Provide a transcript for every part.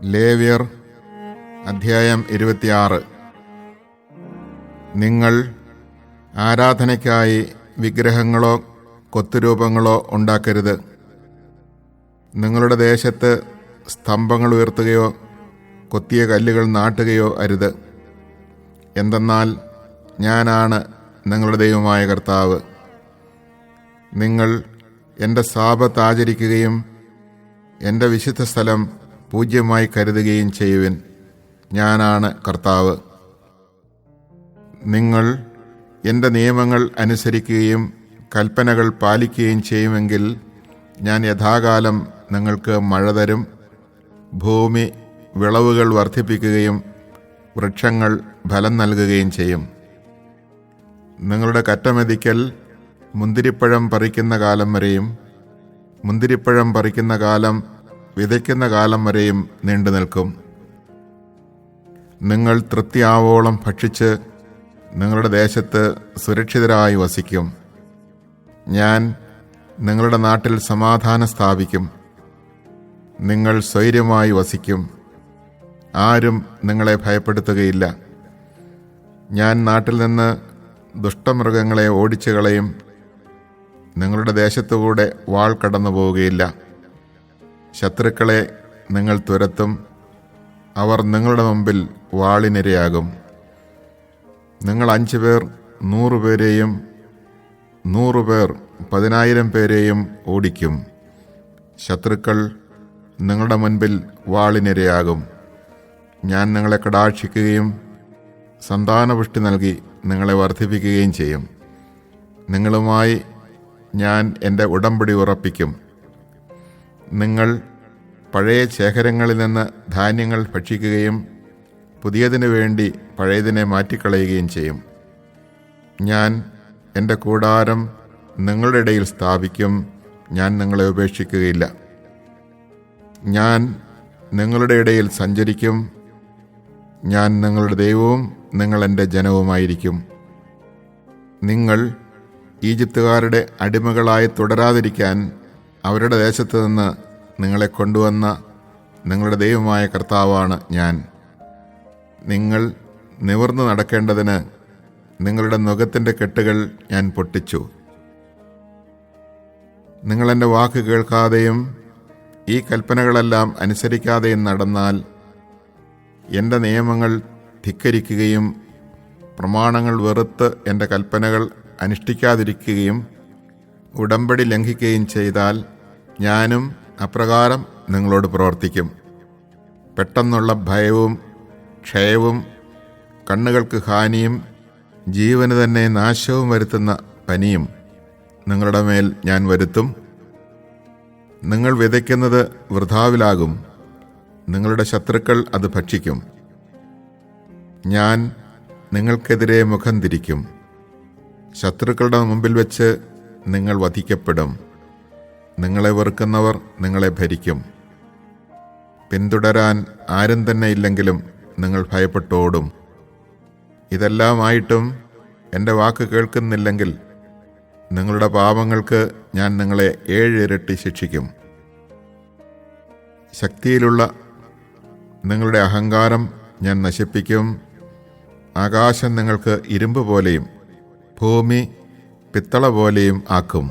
ലേവ്യർ അധ്യായം 26. നിങ്ങൾ ആരാധനയ്ക്കായി വിഗ്രഹങ്ങളോ കൊത്തുരൂപങ്ങളോ ഉണ്ടാക്കരുത്. നിങ്ങളുടെ ദേശത്ത് സ്തംഭങ്ങൾ ഉയർത്തുകയോ കൊത്തിയ കല്ലുകൾ നാട്ടുകയോ അരുത്. എന്തെന്നാൽ ഞാനാണ് നിങ്ങളുടെ ദൈവമായ കർത്താവ്. നിങ്ങൾ എൻ്റെ സാബത്ത് ആചരിക്കുകയും എൻ്റെ വിശുദ്ധ സ്ഥലം പൂജ്യമായി കരുതുകയും ചെയ്യുവിൻ. ഞാനാണ് കർത്താവ്. നിങ്ങൾ എൻ്റെ നിയമങ്ങൾ അനുസരിക്കുകയും കൽപ്പനകൾ പാലിക്കുകയും ചെയ്യുമെങ്കിൽ ഞാൻ യഥാകാലം നിങ്ങൾക്ക് മഴ തരും, ഭൂമി വിളവുകൾ വർദ്ധിപ്പിക്കുകയും വൃക്ഷങ്ങൾ ഫലം നൽകുകയും ചെയ്യും. നിങ്ങളുടെ കറ്റമെതിക്കൽ മുന്തിരിപ്പഴം പറിക്കുന്ന കാലം വരെയും മുന്തിരിപ്പഴം പറിക്കുന്ന കാലം വിതയ്ക്കുന്ന കാലം വരെയും നീണ്ടു നിൽക്കും. നിങ്ങൾ തൃപ്തിയാവോളം ഭക്ഷിച്ച് നിങ്ങളുടെ ദേശത്ത് സുരക്ഷിതരായി വസിക്കും. ഞാൻ നിങ്ങളുടെ നാട്ടിൽ സമാധാനം സ്ഥാപിക്കും. നിങ്ങൾ സ്വൈര്യമായി വസിക്കും. ആരും നിങ്ങളെ ഭയപ്പെടുത്തുകയില്ല. ഞാൻ നാട്ടിൽ നിന്ന് ദുഷ്ടമൃഗങ്ങളെ ഓടിച്ചു കളയും. നിങ്ങളുടെ ദേശത്തുകൂടെ വാൾ കടന്നു പോവുകയില്ല. ശത്രുക്കളെ നിങ്ങൾ തുരത്തും. അവർ നിങ്ങളുടെ മുമ്പിൽ വാളിനിരയാകും. നിങ്ങൾ 5 പേർ 100 പേരെയും 100 പേർ 10,000 പേരെയും ഓടിക്കും. ശത്രുക്കൾ നിങ്ങളുടെ മുൻപിൽ വാളിനിരയാകും. ഞാൻ നിങ്ങളെ കടാക്ഷിക്കുകയും സന്താനപുഷ്ടി നൽകി നിങ്ങളെ വർദ്ധിപ്പിക്കുകയും ചെയ്യും. നിങ്ങളുമായി ഞാൻ എൻ്റെ ഉടമ്പടി ഉറപ്പിക്കും. നിങ്ങൾ പഴയ ശേഖരങ്ങളിൽ നിന്ന് ധാന്യങ്ങൾ ഭക്ഷിക്കുകയും പുതിയതിനു വേണ്ടി പഴയതിനെ മാറ്റിക്കളയുകയും ചെയ്യും. ഞാൻ എൻ്റെ കൂടാരം നിങ്ങളുടെ ഇടയിൽ സ്ഥാപിക്കും. ഞാൻ നിങ്ങളെ ഉപേക്ഷിക്കുകയില്ല. ഞാൻ നിങ്ങളുടെ ഇടയിൽ സഞ്ചരിക്കും. ഞാൻ നിങ്ങളുടെ ദൈവവും നിങ്ങൾ എൻ്റെ ജനവുമായിരിക്കും. നിങ്ങൾ ഈജിപ്തുകാരുടെ അടിമകളായി തുടരാതിരിക്കാൻ അവരുടെ ദേശത്തു നിന്ന് നിങ്ങളെ കൊണ്ടുവന്ന നിങ്ങളുടെ ദൈവമായ കർത്താവാണ് ഞാൻ. നിങ്ങൾ നിവർന്നു നടക്കേണ്ടതിന് നിങ്ങളുടെ നുകത്തിൻ്റെ കെട്ടുകൾ ഞാൻ പൊട്ടിച്ചു. നിങ്ങളെൻ്റെ വാക്ക് കേൾക്കാതെയും ഈ കൽപ്പനകളെല്ലാം അനുസരിക്കാതെയും നടന്നാൽ, എൻ്റെ നിയമങ്ങൾ ധിക്കരിക്കുകയും പ്രമാണങ്ങൾ വെറുത്ത് എൻ്റെ കൽപ്പനകൾ അനുഷ്ഠിക്കാതിരിക്കുകയും ഉടമ്പടി ലംഘിക്കുകയും ചെയ്താൽ ഞാനും അപ്രകാരം നിങ്ങളോട് പ്രവർത്തിക്കും. പെട്ടെന്നുള്ള ഭയവും ക്ഷയവും കണ്ണുകൾക്ക് ഹാനിയും ജീവന് തന്നെ നാശവും വരുത്തുന്ന പനിയും നിങ്ങളുടെ മേൽ ഞാൻ വരുത്തും. നിങ്ങൾ വിതയ്ക്കുന്നത് വൃഥാവിലാകും. നിങ്ങളുടെ ശത്രുക്കൾ അത് ഭക്ഷിക്കും. ഞാൻ നിങ്ങൾക്കെതിരെ മുഖം തിരിക്കും. ശത്രുക്കളുടെ മുമ്പിൽ വെച്ച് നിങ്ങൾ വധിക്കപ്പെടും. നിങ്ങളെ വെറുക്കുന്നവർ നിങ്ങളെ ഭരിക്കും. പിന്തുടരാൻ ആരും തന്നെ ഇല്ലെങ്കിലും നിങ്ങൾ ഭയപ്പെട്ടോടും. ഇതെല്ലാമായിട്ടും എൻ്റെ വാക്ക് കേൾക്കുന്നില്ലെങ്കിൽ നിങ്ങളുടെ പാപങ്ങൾക്ക് ഞാൻ നിങ്ങളെ 7 ഇരട്ടി ശിക്ഷിക്കും. ശക്തിയിലുള്ള നിങ്ങളുടെ അഹങ്കാരം ഞാൻ നശിപ്പിക്കും. ആകാശം നിങ്ങൾക്ക് ഇരുമ്പ് പോലെയും ഭൂമി പിത്തള പോലെയും ആക്കും.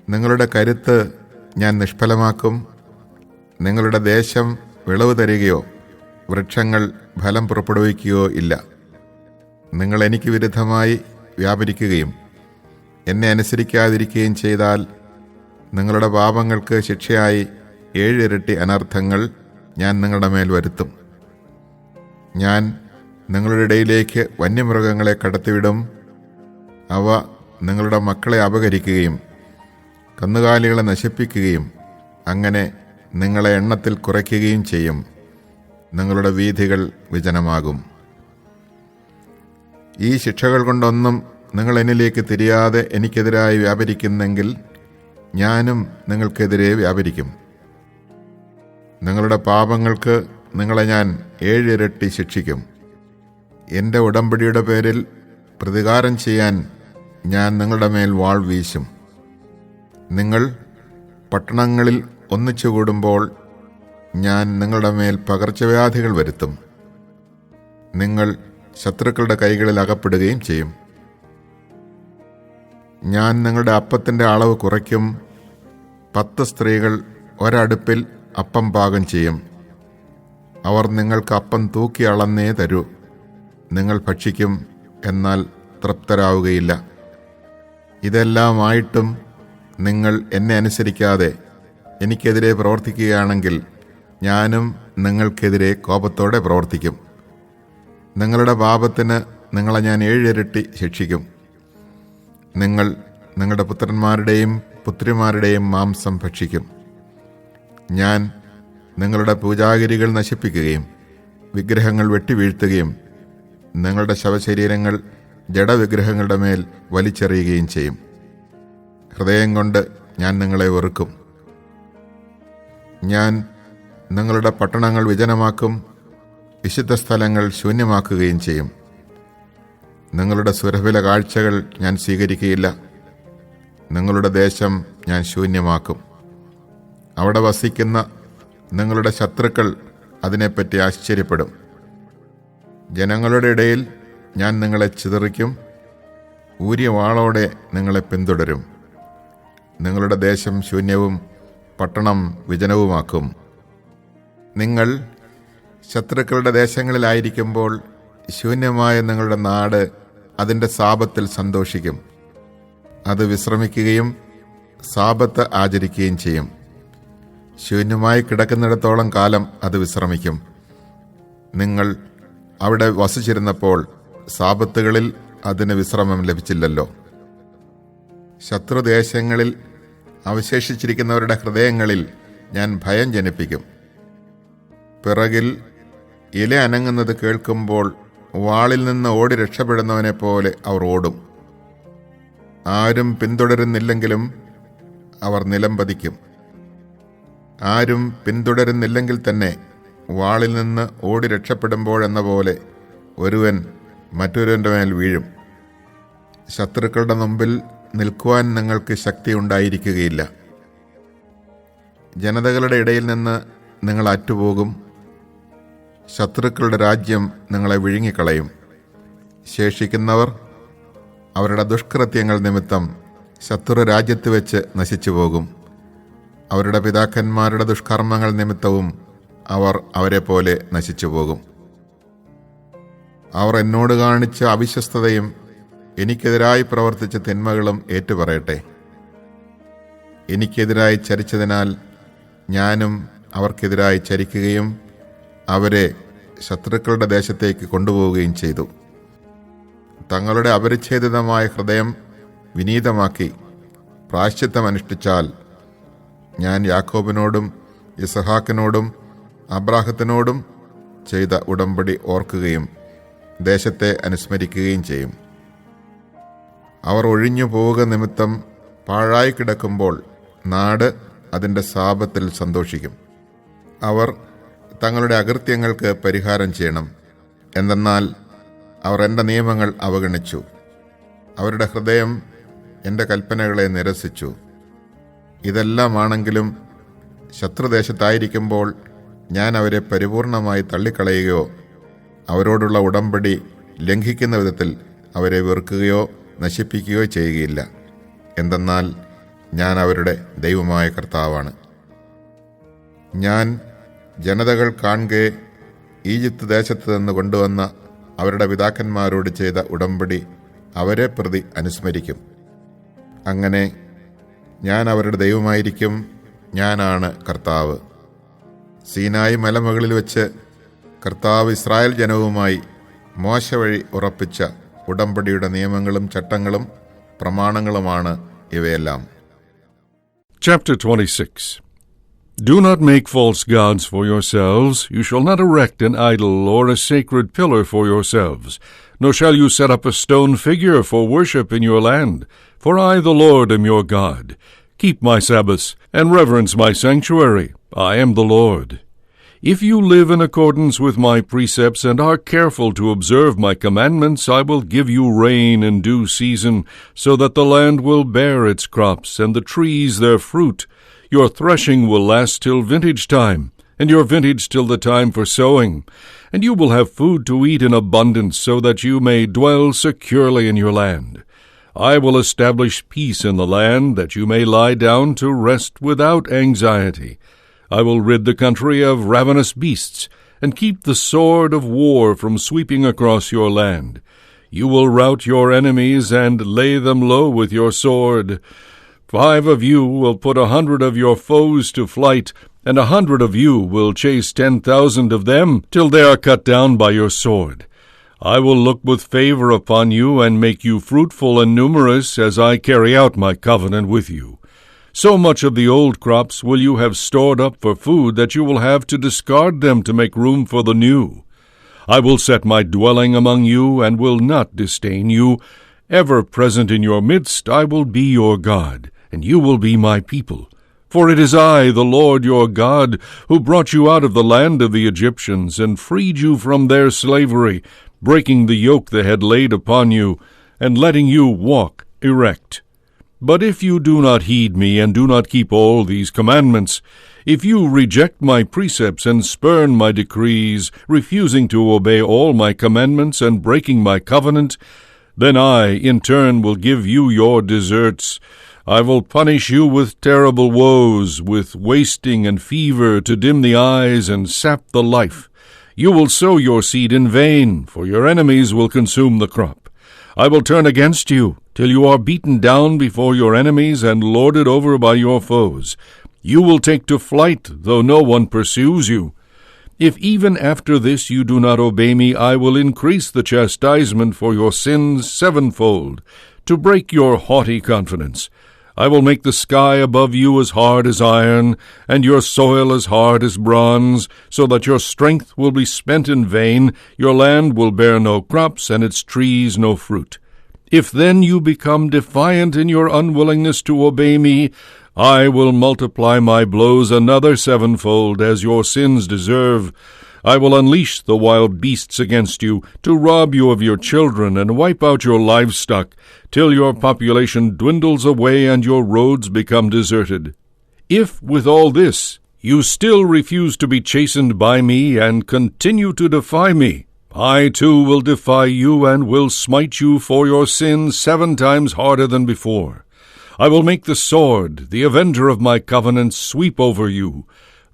നിങ്ങളുടെ കരുത്ത് ഞാൻ നിഷ്ഫലമാക്കും. നിങ്ങളുടെ ദേശം വിളവ് തരികയോ വൃക്ഷങ്ങൾ ഫലം പുറപ്പെടുവിക്കുകയോ ഇല്ല. നിങ്ങൾ എനിക്ക് വിരുദ്ധമായി വ്യാപരിക്കുകയും എന്നെ അനുസരിക്കാതിരിക്കുകയും ചെയ്താൽ നിങ്ങളുടെ പാപങ്ങൾക്ക് ശിക്ഷയായി 7 ഇരട്ടി അനർത്ഥങ്ങൾ ഞാൻ നിങ്ങളുടെ മേൽ വരുത്തും. ഞാൻ നിങ്ങളുടെ ഇടയിലേക്ക് വന്യമൃഗങ്ങളെ കടത്തിവിടും. അവ നിങ്ങളുടെ മക്കളെ അപഹരിക്കുകയും കന്നുകാലികളെ നശിപ്പിക്കുകയും അങ്ങനെ നിങ്ങളെ എണ്ണത്തിൽ കുറയ്ക്കുകയും ചെയ്യും. നിങ്ങളുടെ വീഥികൾ വിജനമാകും. ഈ ശിക്ഷകൾ കൊണ്ടൊന്നും നിങ്ങൾ എന്നിലേക്ക് തിരിയാതെ എനിക്കെതിരായി വ്യാപരിക്കുന്നെങ്കിൽ ഞാനും നിങ്ങൾക്കെതിരെ വ്യാപരിക്കും. നിങ്ങളുടെ പാപങ്ങൾക്ക് നിങ്ങളെ ഞാൻ 7 ഇരട്ടി ശിക്ഷിക്കും. എൻ്റെ ഉടമ്പടിയുടെ പേരിൽ പ്രതികാരം ചെയ്യാൻ ഞാൻ നിങ്ങളുടെ മേൽ വാൾ വീശും. നിങ്ങൾ പട്ടണങ്ങളിൽ ഒന്നിച്ചുകൂടുമ്പോൾ ഞാൻ നിങ്ങളുടെ മേൽ പകർച്ചവ്യാധികൾ വരുത്തും. നിങ്ങൾ ശത്രുക്കളുടെ കൈകളിൽ അകപ്പെടുകയും ചെയ്യും. ഞാൻ നിങ്ങളുടെ അപ്പത്തിൻ്റെ അളവ് കുറയ്ക്കും. 10 സ്ത്രീകൾ ഒരടുപ്പിൽ അപ്പം പാകം ചെയ്യും. അവർ നിങ്ങൾക്ക് അപ്പം തൂക്കി അളന്നേ തരൂ. നിങ്ങൾ ഭക്ഷിക്കും, എന്നാൽ തൃപ്തരാവുകയില്ല. ഇതെല്ലാമായിട്ടും നിങ്ങൾ എന്നെ അനുസരിക്കാതെ എനിക്കെതിരെ പ്രവർത്തിക്കുകയാണെങ്കിൽ ഞാനും നിങ്ങൾക്കെതിരെ കോപത്തോടെ പ്രവർത്തിക്കും. നിങ്ങളുടെ പാപത്തിന് നിങ്ങളെ ഞാൻ 7 ഇരട്ടി ശിക്ഷിക്കും. നിങ്ങൾ നിങ്ങളുടെ പുത്രന്മാരുടെയും പുത്രിമാരുടെയും മാംസം ഭക്ഷിക്കും. ഞാൻ നിങ്ങളുടെ പൂജാഗിരികൾ നശിപ്പിക്കുകയും വിഗ്രഹങ്ങൾ വെട്ടിവീഴ്ത്തുകയും നിങ്ങളുടെ ശവശരീരങ്ങൾ ജഡവിഗ്രഹങ്ങളുടെ മേൽ വലിച്ചെറിയുകയും ചെയ്യും. ഹൃദയം കൊണ്ട് ഞാൻ നിങ്ങളെ വെറുക്കും. ഞാൻ നിങ്ങളുടെ പട്ടണങ്ങൾ വിജനമാക്കും, വിശുദ്ധ സ്ഥലങ്ങൾ ശൂന്യമാക്കുകയും ചെയ്യും. നിങ്ങളുടെ സുരഭില കാഴ്ചകൾ ഞാൻ സ്വീകരിക്കുകയില്ല. നിങ്ങളുടെ ദേശം ഞാൻ ശൂന്യമാക്കും. അവിടെ വസിക്കുന്ന നിങ്ങളുടെ ശത്രുക്കൾ അതിനെപ്പറ്റി ആശ്ചര്യപ്പെടും. ജനങ്ങളുടെ ഇടയിൽ ഞാൻ നിങ്ങളെ ചിതറിക്കും. ഊരിയ വാളോടെ നിങ്ങളെ പിന്തുടരും. നിങ്ങളുടെ ദേശം ശൂന്യവും പട്ടണം വിജനവുമാക്കും. നിങ്ങൾ ശത്രുക്കളുടെ ദേശങ്ങളിലായിരിക്കുമ്പോൾ ശൂന്യമായ നിങ്ങളുടെ നാട് അതിൻ്റെ സാപത്തിൽ സന്തോഷിക്കും. അത് വിശ്രമിക്കുകയും സാപത്ത് ആചരിക്കുകയും ചെയ്യും. ശൂന്യമായി കിടക്കുന്നിടത്തോളം കാലം അത് വിശ്രമിക്കും. നിങ്ങൾ അവിടെ വസിച്ചിരുന്നപ്പോൾ സാപത്തുകളിൽ അതിന് വിശ്രമം ലഭിച്ചില്ലല്ലോ. ശത്രുദേശങ്ങളിൽ അവശേഷിച്ചിരിക്കുന്നവരുടെ ഹൃദയങ്ങളിൽ ഞാൻ ഭയം ജനിപ്പിക്കും. പിറകിൽ ഇല അനങ്ങുന്നത് കേൾക്കുമ്പോൾ വാളിൽ നിന്ന് ഓടി രക്ഷപ്പെടുന്നവനെ പോലെ അവർ ഓടും. ആരും പിന്തുടരുന്നില്ലെങ്കിലും അവർ നിലംപതിക്കും. ആരും പിന്തുടരുന്നില്ലെങ്കിൽ തന്നെ വാളിൽ നിന്ന് ഓടി രക്ഷപ്പെടുമ്പോഴെന്ന പോലെ ഒരുവൻ മറ്റൊരുവൻ്റെ മേൽ വീഴും. ശത്രുക്കളുടെ മുമ്പിൽ നിൽക്കുവാൻ നിങ്ങൾക്ക് ശക്തി ഉണ്ടായിരിക്കുകയില്ല. ജനതകളുടെ ഇടയിൽ നിന്ന് നിങ്ങൾ അറ്റുപോകും. ശത്രുക്കളുടെ രാജ്യം നിങ്ങളെ വിഴുങ്ങിക്കളയും. ശേഷിക്കുന്നവർ അവരുടെ ദുഷ്കൃത്യങ്ങൾ നിമിത്തം ശത്രു രാജ്യത്ത് വെച്ച് നശിച്ചു പോകും. അവരുടെ പിതാക്കന്മാരുടെ ദുഷ്കർമ്മങ്ങൾ നിമിത്തവും അവർ അവരെ പോലെ നശിച്ചു പോകും. അവർ എന്നോട് കാണിച്ച അവിശ്വസ്തതയും എനിക്കെതിരായി പ്രവർത്തിച്ച തിന്മകളും ഏറ്റുപറയട്ടെ. എനിക്കെതിരായി ചരിച്ചതിനാൽ ഞാനും അവർക്കെതിരായി ചരിക്കുകയും അവരെ ശത്രുക്കളുടെ ദേശത്തേക്ക് കൊണ്ടുപോവുകയും ചെയ്തു. തങ്ങളുടെ അപരിച്ഛേദിതമായ ഹൃദയം വിനീതമാക്കി പ്രായശ്ചിത്തമനുഷ്ഠിച്ചാൽ ഞാൻ യാക്കോബിനോടും ഇസഹാക്കിനോടും അബ്രാഹത്തിനോടും ചെയ്ത ഉടമ്പടി ഓർക്കുകയും ദേശത്തെ അനുസ്മരിക്കുകയും ചെയ്യും. അവർ ഒഴിഞ്ഞു പോവുക നിമിത്തം പാഴായി കിടക്കുമ്പോൾ നാട് അതിൻ്റെ സാപത്തിൽ സന്തോഷിക്കും. അവർ തങ്ങളുടെ അകൃത്യങ്ങൾക്ക് പരിഹാരം ചെയ്യണം. എന്തെന്നാൽ അവർ എൻ്റെ നിയമങ്ങൾ അവഗണിച്ചു. അവരുടെ ഹൃദയം എൻ്റെ കൽപ്പനകളെ നിരസിച്ചു. ഇതെല്ലാമാണെങ്കിലും ശത്രുദേശത്തായിരിക്കുമ്പോൾ ഞാൻ അവരെ പരിപൂർണമായി തള്ളിക്കളയുകയോ അവരോടുള്ള ഉടമ്പടി ലംഘിക്കുന്ന വിധത്തിൽ അവരെ വെറുക്കുകയോ നശിപ്പിക്കുകയോ ചെയ്യുകയില്ല. എന്തെന്നാൽ ഞാൻ അവരുടെ ദൈവമായ കർത്താവാണ്. ഞാൻ ജനതകൾ കാൺകെ ഈജിപ്ത് ദേശത്ത് നിന്ന് കൊണ്ടുവന്ന അവരുടെ പിതാക്കന്മാരോട് ചെയ്ത ഉടമ്പടി അവരെ പ്രതി അനുസ്മരിക്കും. അങ്ങനെ ഞാൻ അവരുടെ ദൈവമായിരിക്കും. ഞാനാണ് കർത്താവ്. സീനായി മലമുകളിൽ വെച്ച് കർത്താവ് ഇസ്രായേൽ ജനവുമായി മോശ വഴി ഉറപ്പിച്ച ഉടമ്പടിയുടെ നിയമങ്ങളും ചട്ടങ്ങളും പ്രമാണങ്ങളുമാണ് ഇവയെല്ലാം. Chapter 26. Do not make false gods for yourselves. You shall not erect an idol or a sacred pillar for yourselves, nor shall you set up a stone figure for worship in your land. For I, the Lord, am your God. Keep my Sabbaths, and reverence my sanctuary. I am the Lord. If you live in accordance with my precepts and are careful to observe my commandments, I will give you rain in due season, so that the land will bear its crops, and the trees their fruit. Your threshing will last till vintage time, and your vintage till the time for sowing. And you will have food to eat in abundance, so that you may dwell securely in your land. I will establish peace in the land, that you may lie down to rest without anxiety. I will rid the country of ravenous beasts, and keep the sword of war from sweeping across your land. You will rout your enemies and lay them low with your sword. 5 of you will put 100 of your foes to flight, and 100 of you will chase 10,000 of them, till they are cut down by your sword. I will look with favor upon you, and make you fruitful and numerous, as I carry out my covenant with you. So much of the old crops will you have stored up for food, that you will have to discard them to make room for the new. I will set my dwelling among you, and will not disdain you. Ever present in your midst, I will be your God, and you will be my people. For it is I, the Lord your God, who brought you out of the land of the Egyptians, and freed you from their slavery, breaking the yoke they had laid upon you, and letting you walk erect. But if you do not heed me, and do not keep all these commandments, if you reject my precepts and spurn my decrees, refusing to obey all my commandments and breaking my covenant, then I, in turn, will give you your deserts. I will punish you with terrible woes, with wasting and fever to dim the eyes and sap the life. You will sow your seed in vain, for your enemies will consume the crop. I will turn against you, till you are beaten down before your enemies and lorded over by your foes. You will take to flight, though no one pursues you. If even after this you do not obey me, I will increase the chastisement for your sins 7-fold, to break your haughty confidence. I will make the sky above you as hard as iron, and your soil as hard as bronze, so that your strength will be spent in vain, your land will bear no crops, and its trees no fruit. If then you become defiant in your unwillingness to obey me, I will multiply my blows another 7-fold, as your sins deserve. I will unleash the wild beasts against you, to rob you of your children and wipe out your livestock, till your population dwindles away and your roads become deserted. If, with all this, you still refuse to be chastened by me and continue to defy me, I too will defy you and will smite you for your sins 7 times harder than before. I will make the sword, the avenger of my covenant, sweep over you.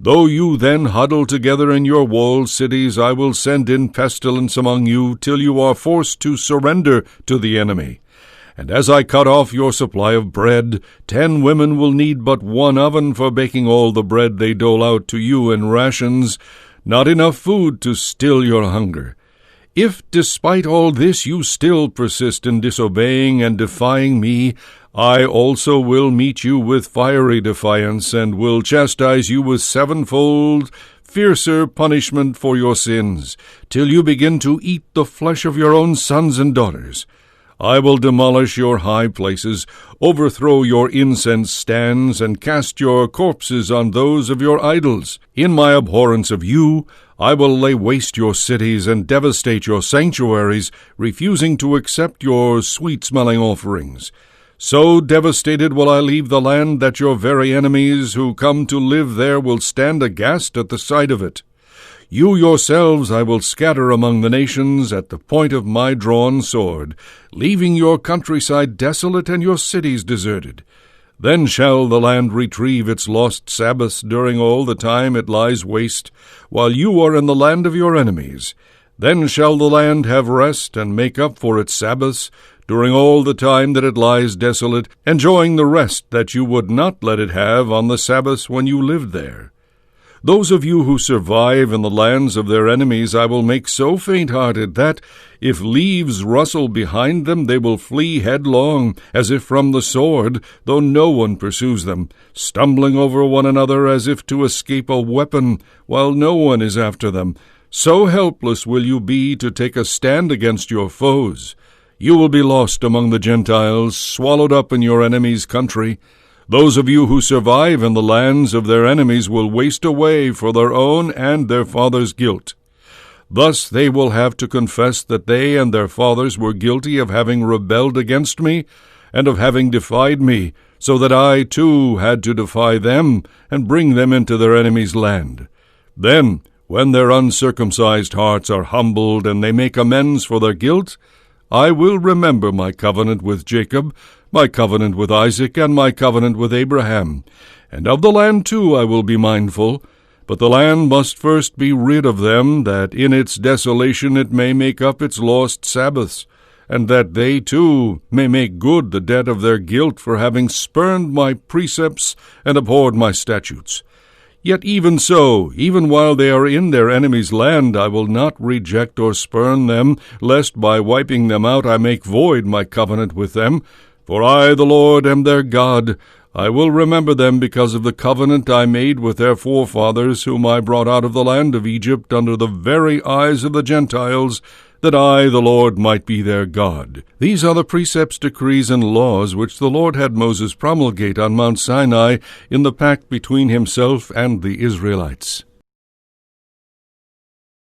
Though you then huddle together in your walled cities, I will send in pestilence among you, till you are forced to surrender to the enemy. And as I cut off your supply of bread, 10 women will need but 1 oven for baking all the bread they dole out to you in rations, not enough food to still your hunger. If, despite all this, you still persist in disobeying and defying me, I also will meet you with fiery defiance, and will chastise you with 7-fold fiercer punishment for your sins, till you begin to eat the flesh of your own sons and daughters. I will demolish your high places, overthrow your incense stands, and cast your corpses on those of your idols. In my abhorrence of you, I will lay waste your cities and devastate your sanctuaries, refusing to accept your sweet-smelling offerings. So devastated will I leave the land that your very enemies who come to live there will stand aghast at the sight of it. You yourselves I will scatter among the nations at the point of my drawn sword, leaving your countryside desolate and your cities deserted. Then shall the land retrieve its lost Sabbaths during all the time it lies waste, while you are in the land of your enemies. Then shall the land have rest and make up for its Sabbaths, during all the time that it lies desolate, enjoying the rest that you would not let it have on the Sabbaths when you lived there. Those of you who survive in the lands of their enemies I will make so faint-hearted that, if leaves rustle behind them, they will flee headlong, as if from the sword, though no one pursues them, stumbling over one another as if to escape a weapon, while no one is after them. So helpless will you be to take a stand against your foes. You will be lost among the Gentiles, swallowed up in your enemies' country. Those of you who survive in the lands of their enemies will waste away for their own and their fathers' guilt. Thus they will have to confess that they and their fathers were guilty of having rebelled against me and of having defied me, so that I too had to defy them and bring them into their enemies' land. Then, when their uncircumcised hearts are humbled, and they make amends for their guilt, I will remember my covenant with Jacob, my covenant with Isaac, and my covenant with Abraham. And of the land too I will be mindful. But the land must first be rid of them, that in its desolation it may make up its lost Sabbaths, and that they too may make good the debt of their guilt for having spurned my precepts and abhorred my statutes. Yet even so, even while they are in their enemy's land, I will not reject or spurn them, lest by wiping them out I make void my covenant with them. For I, the Lord, am their God. I will remember them because of the covenant I made with their forefathers, whom I brought out of the land of Egypt under the very eyes of the Gentiles, that I, the Lord, might be their God. These are the precepts, decrees, and laws which the Lord had Moses promulgate on Mount Sinai in the pact between himself and the Israelites.